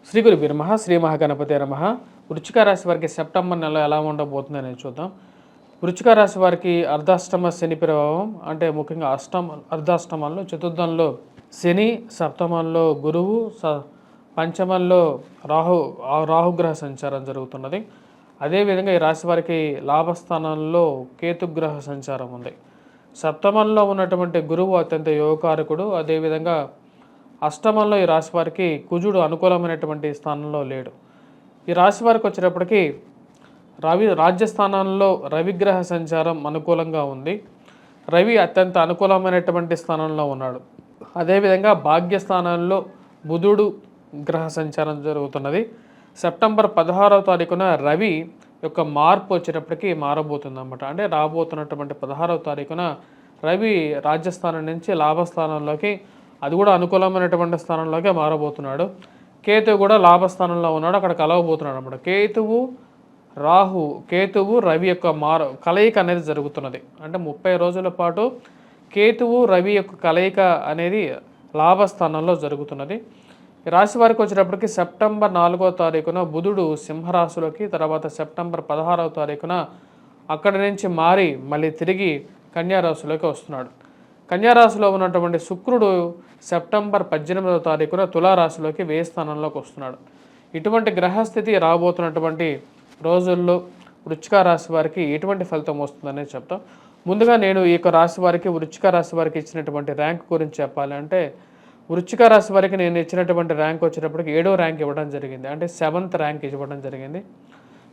శ్రీ గురుభ్యో నమః. శ్రీ మహాగణపతే నమః. వృశ్చిక రాశి వారికి సెప్టెంబర్ నెల ఎలా ఉండబోతుందని చూద్దాం. వృశ్చిక రాశి వారికి అర్ధాష్టమ శని ప్రభావం, అంటే ముఖ్యంగా అర్ధాష్టమంలో చతుర్థంలో శని, సప్తమంలో గురువు, పంచమంలో రాహుగ్రహ సంచారం జరుగుతున్నది. అదేవిధంగా ఈ రాశి వారికి లాభస్థానంలో కేతుగ్రహ సంచారం ఉంది. సప్తమంలో ఉన్నటువంటి గురువు అత్యంత యోగకారకుడు. అదేవిధంగా అష్టమంలో ఈ రాశి వారికి కుజుడు అనుకూలమైనటువంటి స్థానంలో లేడు. ఈ రాశి వారికి వచ్చేటప్పటికి రాజ్యస్థానంలో రవిగ్రహ సంచారం అనుకూలంగా ఉంది. రవి అత్యంత అనుకూలమైనటువంటి స్థానంలో ఉన్నాడు. అదేవిధంగా భాగ్యస్థానంలో బుధుడు గ్రహ సంచారం జరుగుతున్నది. సెప్టెంబర్ 16వ తారీఖున రవి యొక్క మార్పు వచ్చేటప్పటికి మారబోతుంది అన్నమాట. అంటే రాబోతున్నటువంటి 16వ తారీఖున రవి రాజ్యస్థానం నుంచి లాభస్థానంలోకి, అది కూడా అనుకూలమైనటువంటి స్థానంలోకి మారబోతున్నాడు. కేతువు కూడా లాభస్థానంలో ఉన్నాడు, అక్కడ కలవబోతున్నాడు అన్నమాట. కేతువు రవి యొక్క కలయిక అనేది జరుగుతున్నది. అంటే 30 రోజుల పాటు కేతువు రవి యొక్క కలయిక అనేది లాభస్థానంలో జరుగుతున్నది. ఈ రాశి వారికి వచ్చేటప్పటికి సెప్టెంబర్ 4వ తారీఖున బుధుడు సింహరాశిలోకి, తర్వాత సెప్టెంబర్ 16వ తారీఖున అక్కడి నుంచి మారి మళ్ళీ తిరిగి కన్యారాశిలోకి వస్తున్నాడు. కన్యారాశిలో ఉన్నటువంటి శుక్రుడు సెప్టెంబర్ 18వ తారీఖున తులారాశిలోకి వ్యయ స్థానంలోకి వస్తున్నాడు. ఇటువంటి గ్రహస్థితి రాబోతున్నటువంటి రోజుల్లో వృశ్చిక రాశి వారికి ఎటువంటి ఫలితం వస్తుందనేది చెప్తాం. ముందుగా నేను ఈ యొక్క రాశి వారికి, వృశ్చిక రాశి వారికి ఇచ్చినటువంటి ర్యాంక్ గురించి చెప్పాలంటే, వృశ్చిక రాశి వారికి నేను ఇచ్చినటువంటి ర్యాంక్ వచ్చేటప్పటికి 7వ ర్యాంక్ ఇవ్వడం జరిగింది. అంటే 7th ర్యాంక్ ఇవ్వడం జరిగింది.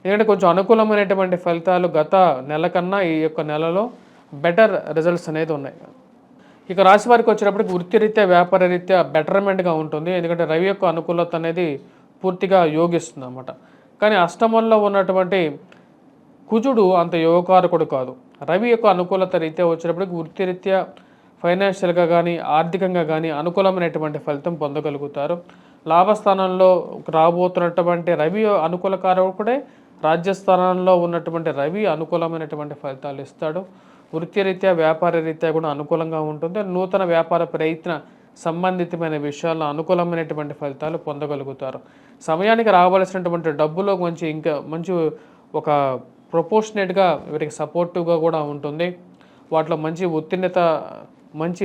ఎందుకంటే కొంచెం అనుకూలమైనటువంటి ఫలితాలు గత నెల కన్నా ఈ యొక్క నెలలో బెటర్ రిజల్ట్స్ అనేది ఉన్నాయి. ఇక రాశి వారికి వచ్చేటప్పటికి వృత్తిరీత్యా, వ్యాపార రీత్యా బెటర్మెంట్గా ఉంటుంది. ఎందుకంటే రవి యొక్క అనుకూలత అనేది పూర్తిగా యోగిస్తుంది అన్నమాట. కానీ అష్టమంలో ఉన్నటువంటి కుజుడు అంత యోగకారకుడు కాదు. రవి యొక్క అనుకూలత రీత్యా వచ్చేటప్పటికి వృత్తిరీత్యా, ఫైనాన్షియల్గా కానీ, ఆర్థికంగా కానీ అనుకూలమైనటువంటి ఫలితం పొందగలుగుతారు. లాభస్థానంలో రాబోతున్నటువంటి రవి అనుకూలకారకుడే, రాజ్యస్థానంలో ఉన్నటువంటి రవి అనుకూలమైనటువంటి ఫలితాలు ఇస్తాడు. వృత్తిరీత్యా, వ్యాపార రీత్యా కూడా అనుకూలంగా ఉంటుంది. నూతన వ్యాపార ప్రయత్న సంబంధితమైన విషయాల్లో అనుకూలమైనటువంటి ఫలితాలు పొందగలుగుతారు. సమయానికి రావాల్సినటువంటి డబ్బులో మంచి ఒక ప్రొపోర్షనేట్గా వీరికి సపోర్టివ్గా కూడా ఉంటుంది. వాటిలో మంచి ఉత్తీర్ణత, మంచి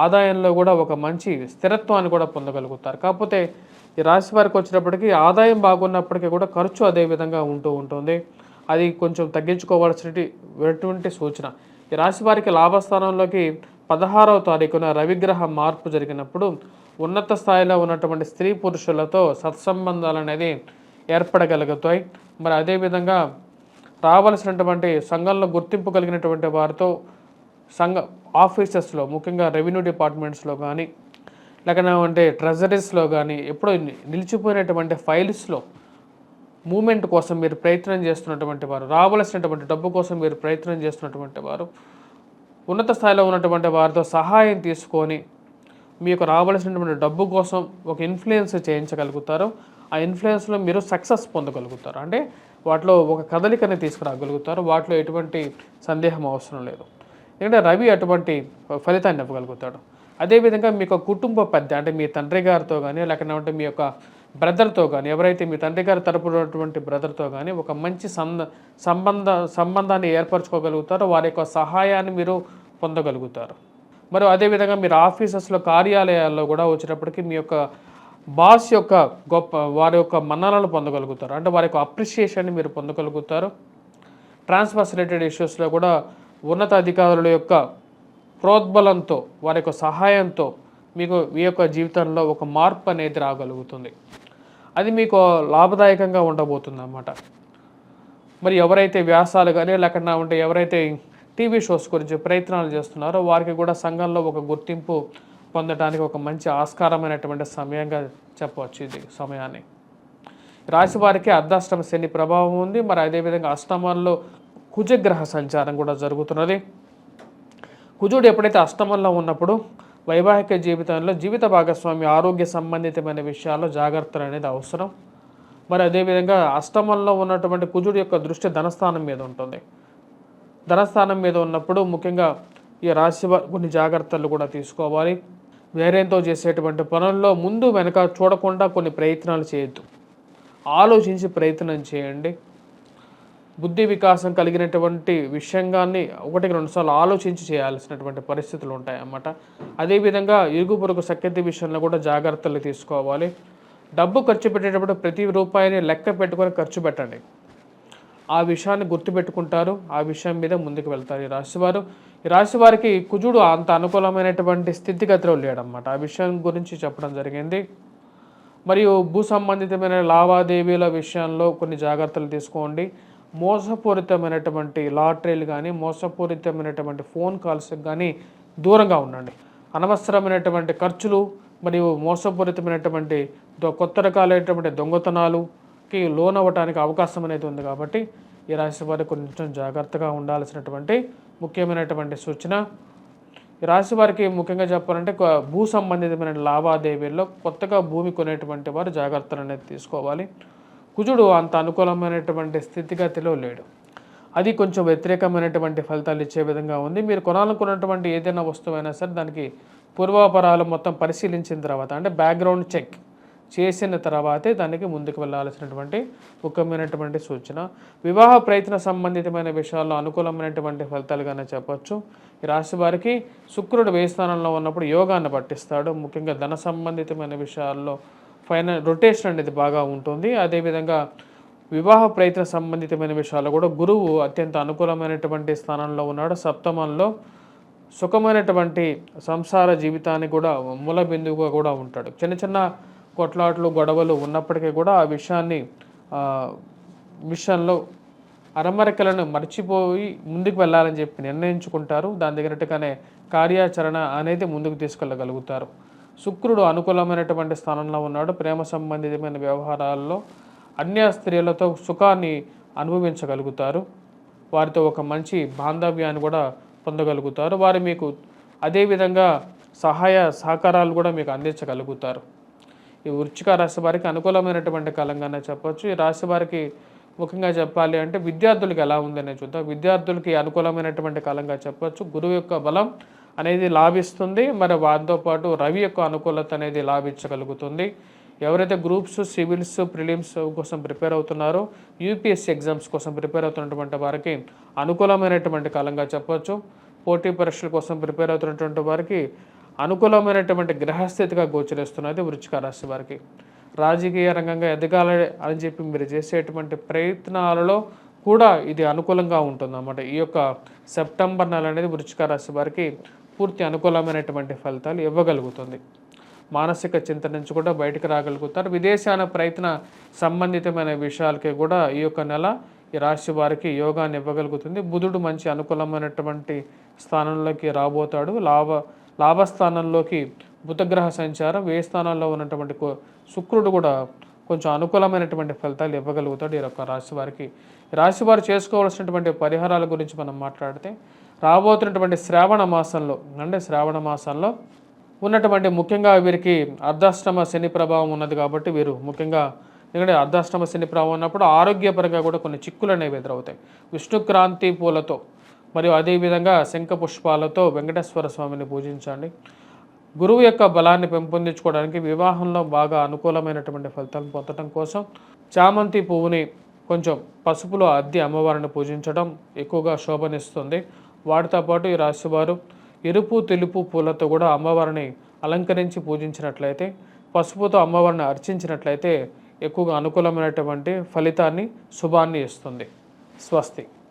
ఆదాయంలో కూడా ఒక మంచి స్థిరత్వాన్ని కూడా పొందగలుగుతారు. కాకపోతే ఈ రాశి వారికి వచ్చేటప్పటికి ఆదాయం బాగున్నప్పటికీ కూడా ఖర్చు అదే విధంగా ఉంటుంది. అది కొంచెం తగ్గించుకోవాల్సినటువంటి సూచన. ఈ రాశి వారికి లాభస్థానంలోకి 16వ తారీఖున రవిగ్రహ మార్పు జరిగినప్పుడు ఉన్నత స్థాయిలో ఉన్నటువంటి స్త్రీ పురుషులతో సత్సంబంధాలు అనేది ఏర్పడగలుగుతాయి. మరి అదేవిధంగా రావాల్సినటువంటి సంఘంలో గుర్తింపు కలిగినటువంటి వారితో ఆఫీసెస్లో, ముఖ్యంగా రెవెన్యూ డిపార్ట్మెంట్స్లో కానీ, లేకపోతే ట్రెజరీస్లో కానీ ఎప్పుడో నిలిచిపోయినటువంటి ఫైల్స్లో మూమెంట్ కోసం మీరు ప్రయత్నం చేస్తున్నటువంటి వారు, రావాల్సినటువంటి డబ్బు కోసం మీరు ప్రయత్నం చేస్తున్నటువంటి వారు, ఉన్నత స్థాయిలో ఉన్నటువంటి వారితో సహాయం తీసుకొని మీకు రావాల్సినటువంటి డబ్బు కోసం ఒక ఇన్ఫ్లుయెన్స్ చేయించగలుగుతారు. ఆ ఇన్ఫ్లుయెన్స్లో మీరు సక్సెస్ పొందగలుగుతారు. అంటే వాటిలో ఒక కదలికని తీసుకురాగలుగుతారు. వాటిలో ఎటువంటి సందేహం అవసరం లేదు. ఎందుకంటే రవి అటువంటి ఫలితాన్ని ఇవ్వగలుగుతాడు. అదేవిధంగా మీకు కుటుంబ పెద్ద, అంటే మీ తండ్రి గారితో కానీ, లేకపోతే మీ యొక్క బ్రదర్తో కానీ, ఎవరైతే మీ తండ్రి గారి తరపున ఉన్నటువంటి బ్రదర్తో కానీ ఒక మంచి సంబంధాన్ని ఏర్పరచుకోగలుగుతారో వారి యొక్క సహాయాన్ని మీరు పొందగలుగుతారు. మరియు అదేవిధంగా మీరు ఆఫీసెస్లో, కార్యాలయాల్లో కూడా వచ్చేటప్పటికి మీ యొక్క బాస్ యొక్క వారి యొక్క మన్ననలు పొందగలుగుతారు. అంటే వారి యొక్క అప్రిషియేషన్ని మీరు పొందగలుగుతారు. ట్రాన్స్ఫర్స్ రిలేటెడ్ ఇష్యూస్లో కూడా ఉన్నత అధికారుల యొక్క ప్రోద్బలంతో, వారి యొక్క సహాయంతో మీకు మీ యొక్క జీవితంలో ఒక మార్పు అనేది రాగలుగుతుంది. అది మీకు లాభదాయకంగా ఉండబోతుంది అన్నమాట. మరి ఎవరైతే వ్యాసాలు కానీ, లేకుండా ఎవరైతే టీవీ షోస్ గురించి ప్రయత్నాలు చేస్తున్నారో వారికి కూడా సంఘంలో ఒక గుర్తింపు పొందడానికి ఒక మంచి ఆస్కారమైనటువంటి సమయంగా చెప్పవచ్చు ఇది సమయాన్ని. రాశి వారికి అర్ధాష్టమ శని ప్రభావం ఉంది. మరి అదేవిధంగా అష్టమంలో కుజగ్రహ సంచారం కూడా జరుగుతున్నది. కుజుడు ఎప్పుడైతే అష్టమంలో ఉన్నప్పుడు వైవాహిక జీవితంలో జీవిత భాగస్వామి ఆరోగ్య సంబంధితమైన విషయాల్లో జాగ్రత్తలు అనేది అవసరం. మరి అదేవిధంగా అష్టమంలో ఉన్నటువంటి కుజుడు యొక్క దృష్టి ధనస్థానం మీద ఉంటుంది. ధనస్థానం మీద ఉన్నప్పుడు ముఖ్యంగా ఈ రాశి కొన్ని జాగ్రత్తలు కూడా తీసుకోవాలి. ధైర్యంతో చేసేటువంటి పనుల్లో ముందు వెనక చూడకుండా కొన్ని ప్రయత్నాలు చేయొద్దు. ఆలోచించి ప్రయత్నం చేయండి. బుద్ధి వికాసం కలిగినటువంటి విషయంగాన్ని ఒకటికి రెండు సార్లు ఆలోచించి చేయాల్సినటువంటి పరిస్థితులు ఉంటాయన్నమాట. అదేవిధంగా ఇరుగు పొరుగు సఖ్యత విషయంలో కూడా జాగ్రత్తలు తీసుకోవాలి. డబ్బు ఖర్చు పెట్టేటప్పుడు ప్రతి రూపాయిని లెక్క పెట్టుకొని ఖర్చు పెట్టండి. ఆ విషయాన్ని గుర్తుపెట్టుకుంటారు. ఆ విషయం మీద ముందుకు వెళ్తారు ఈ రాశి వారికి కుజుడు అంత అనుకూలమైనటువంటి స్థితిగతిలో లేడన్నమాట. ఆ విషయం గురించి చెప్పడం జరిగింది. మరియు భూ సంబంధితమైన లావాదేవీల విషయంలో కొన్ని జాగ్రత్తలు తీసుకోండి. మోసపూరితమైనటువంటి లాటరీలు కానీ మోసపూరితమైనటువంటి ఫోన్ కాల్స్కి కానీ దూరంగా ఉండండి. అనవసరమైనటువంటి ఖర్చులు మరియు మోసపూరితమైనటువంటి కొత్త రకాలైనటువంటి దొంగతనాలుకి లోనవ్వటానికి అవకాశం అనేది ఉంది. కాబట్టి ఈ రాశి వారికి కొంచెం జాగ్రత్తగా ఉండాల్సినటువంటి ముఖ్యమైనటువంటి సూచన. ఈ రాశి వారికి ముఖ్యంగా చెప్పాలంటే భూ సంబంధితమైన లావాదేవీల్లో కొత్తగా భూమి కొనేటువంటి వారు జాగ్రత్తలు అనేది తీసుకోవాలి. కుజుడు అంత అనుకూలమైనటువంటి స్థితిగతిలో లేడు. అది కొంచెం వ్యతిరేకమైనటువంటి ఫలితాలు ఇచ్చే విధంగా ఉంది. మీరు కొనాలనుకున్నటువంటి ఏదైనా వస్తువైనా సరే దానికి పూర్వాపరాలు మొత్తం పరిశీలించిన తర్వాత, అంటే బ్యాక్గ్రౌండ్ చెక్ చేసిన తర్వాతే దానికి ముందుకు వెళ్ళాల్సినటువంటి ముఖ్యమైనటువంటి సూచన. వివాహ ప్రయత్న సంబంధితమైన విషయాల్లో అనుకూలమైనటువంటి ఫలితాలుగానే చెప్పొచ్చు. ఈ రాశి వారికి శుక్రుడు వ్యయ స్థానంలో ఉన్నప్పుడు యోగాన్ని పట్టిస్తాడు. ముఖ్యంగా ధన సంబంధితమైన విషయాల్లో రొటేషన్ అనేది బాగా ఉంటుంది. అదేవిధంగా వివాహ ప్రయత్న సంబంధితమైన విషయాల్లో కూడా గురువు అత్యంత అనుకూలమైనటువంటి స్థానంలో ఉన్నాడు. సప్తమంలో సుఖమైనటువంటి సంసార జీవితాన్ని కూడా మూల బిందువుగా కూడా ఉంటాడు. చిన్న చిన్న కొట్లాట్లు గొడవలు ఉన్నప్పటికీ కూడా ఆ విషయంలో అరమరికలను మర్చిపోయి ముందుకు వెళ్ళాలని చెప్పి నిర్ణయించుకుంటారు. దాని తగినట్టుగానే కార్యాచరణ అనేది ముందుకు తీసుకెళ్ళగలుగుతారు. శుక్రుడు అనుకూలమైనటువంటి స్థానంలో ఉన్నాడు. ప్రేమ సంబంధితమైన వ్యవహారాల్లో అన్య స్త్రీలతో సుఖాన్ని అనుభవించగలుగుతారు. వారితో ఒక మంచి బాంధవ్యాన్ని కూడా పొందగలుగుతారు. వారు మీకు అదేవిధంగా సహాయ సహకారాలు కూడా మీకు అందించగలుగుతారు. ఈ వృశ్చిక రాశి వారికి అనుకూలమైనటువంటి కాలంగానే చెప్పొచ్చు. ఈ రాశి వారికి ముఖ్యంగా చెప్పాలి అంటే విద్యార్థులకు ఎలా ఉందనే చూద్దాం. విద్యార్థులకి అనుకూలమైనటువంటి కాలంగా చెప్పొచ్చు. గురువు యొక్క బలం అనేది లాభిస్తుంది. మరి వాటితో పాటు రవి యొక్క అనుకూలత అనేది లాభించగలుగుతుంది. ఎవరైతే గ్రూప్స్, సివిల్స్, ప్రిలిమ్స్ కోసం ప్రిపేర్ అవుతున్నారో, యూపీఎస్సీ ఎగ్జామ్స్ కోసం ప్రిపేర్ అవుతున్నటువంటి వారికి అనుకూలమైనటువంటి కాలంగా చెప్పొచ్చు. పోటీ పరీక్షల కోసం ప్రిపేర్ అవుతున్నటువంటి వారికి అనుకూలమైనటువంటి గ్రహస్థితిగా గోచరిస్తున్నది వృశ్చిక రాశి వారికి. రాజకీయ రంగంగా ఎదగాలి అని చెప్పి మీరు చేసేటువంటి ప్రయత్నాలలో కూడా ఇది అనుకూలంగా ఉంటుందన్నమాట. ఈ యొక్క సెప్టెంబర్ నెల అనేది వృశ్చిక రాశి వారికి పూర్తి అనుకూలమైనటువంటి ఫలితాలు ఇవ్వగలుగుతుంది. మానసిక చింత నుంచి కూడా బయటకు రాగలుగుతారు. విదేశాల ప్రయత్న సంబంధితమైన విషయాలకి కూడా ఈ యొక్క నెల ఈ రాశి వారికి యోగాన్ని ఇవ్వగలుగుతుంది. బుధుడు మంచి అనుకూలమైనటువంటి స్థానంలోకి రాబోతాడు. లాభస్థానంలోకి బుధగ్రహ సంచారం, వ్యయ స్థానాల్లో ఉన్నటువంటి శుక్రుడు కూడా కొంచెం అనుకూలమైనటువంటి ఫలితాలు ఇవ్వగలుగుతాడు ఈ యొక్క రాశి వారికి. రాశి వారు చేసుకోవాల్సినటువంటి పరిహారాల గురించి మనం మాట్లాడితే, రాబోతున్నటువంటి శ్రావణ మాసంలో ఉన్నటువంటి ముఖ్యంగా వీరికి అర్ధాష్టమ శని ప్రభావం ఉన్నది. కాబట్టి వీరు ముఖ్యంగా ఎందుకంటే అర్ధాష్టమ శని ప్రభావం ఉన్నప్పుడు ఆరోగ్యపరంగా కూడా కొన్ని చిక్కులు అనేవి ఎదురవుతాయి. విష్ణుక్రాంతి పూలతో మరియు అదేవిధంగా శంఖ పుష్పాలతో వెంకటేశ్వర స్వామిని పూజించండి. గురువు యొక్క బలాన్ని పెంపొందించుకోవడానికి, వివాహంలో బాగా అనుకూలమైనటువంటి ఫలితాలను పొందడం కోసం చామంతి పువ్వుని కొంచెం పసుపులో అద్ది అమ్మవారిని పూజించడం ఎక్కువగా శోభనిస్తుంది. వాటితో పాటు ఈ రాశివారు ఎరుపు, తెలుపు పూలతో కూడా అమ్మవారిని అలంకరించి పూజించినట్లయితే, పసుపుతో అమ్మవారిని అర్చించినట్లయితే ఎక్కువగా అనుకూలమైనటువంటి ఫలితాన్ని, శుభాన్ని ఇస్తుంది. స్వస్తి.